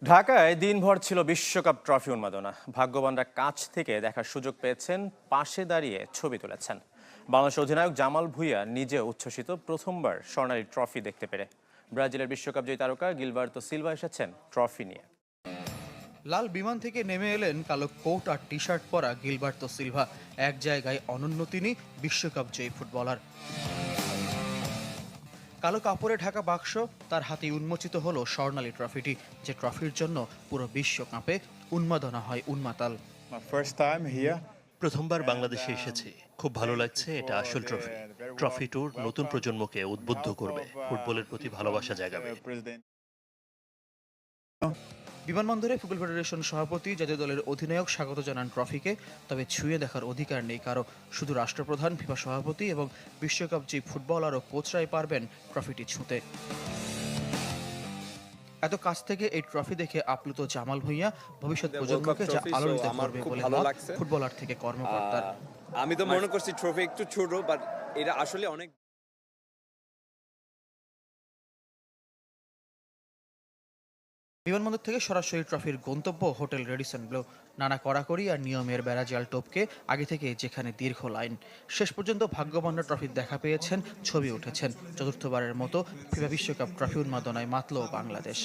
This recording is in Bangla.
ঢাকায় দিনভর ছিল বিশ্বকাপ ট্রফি উন্মাদনা। ভাগ্যবানরা কাছ থেকে দেখার সুযোগ পেয়েছেন, পাশে দাঁড়িয়ে ছবি তুলেছেন। বাংলাদেশ অধিনায়ক জামাল ভুঁইয়া নিজে উচ্ছ্বসিত প্রথমবার স্বর্ণালী ট্রফি দেখতে পেরে। ব্রাজিলের বিশ্বকাপ জয়ী তারকা গিলবার্তো সিলভা এসেছেন ট্রফি নিয়ে। লাল বিমান থেকে নেমে এলেন কালো কোট আর টি শার্ট পরা গিলবার্তো সিলভা। এক জায়গায় অনন্য তিনি, বিশ্বকাপ জয়ী ফুটবলার। কালো কাপড়ে ঢাকা বাক্স, তার হাতে উন্মোচিত হলো স্বর্ণালী ট্রফিটি, যে ট্রফির জন্য পুরো বিশ্ব কাঁপে, উন্মাদনা হয় উন্মাতাল। প্রথমবার বাংলাদেশে এসেছি, খুব ভালো লাগছে। এটা আসল ট্রফি। ট্রফি ট্যুর নতুন প্রজন্মকে উদ্বুদ্ধ করবে, ফুটবলের প্রতি ভালোবাসা জাগাবে। বিমানবন্দরে ফুটবল ফেডারেশন সভাপতি, জাতীয় দলের অধিনায়ক স্বাগত জানান ট্রফিকে। তবে ছুঁয়ে দেখার অধিকার নেই কারো, শুধু রাষ্ট্রপ্রধান, ফিফা সভাপতি এবং বিশ্বকাপ যে ফুটবলার ও কোচরাই পারবেন ট্রফিটি ছুঁতে। এত কাছ থেকে এই ট্রফি দেখে আপ্লুত জামাল ভুঁইয়া ভবিষ্যৎ প্রজন্মকে যা আলোড়িত করবে বলে মত ফুটবলার থেকে কর্মকর্তার। আমি তো মনে করছি ট্রফি একটু ছোট, বাট এটা আসলে অনেক। বিমানবন্দর থেকে সরাসরি ট্রফির গন্তব্য হোটেল রেডিসন ব্লু। নানা কড়াকড়ি আর নিয়মের বেড়াজাল টপকে আগে থেকে যেখানে দীর্ঘ লাইন, শেষ পর্যন্ত ভাগ্যবানরা ট্রফির দেখা পেয়েছেন, ছবি উঠেছেন। চতুর্থবারের মতো ফিফা বিশ্বকাপ ট্রফি উন্মাদনায় মাতল বাংলাদেশ।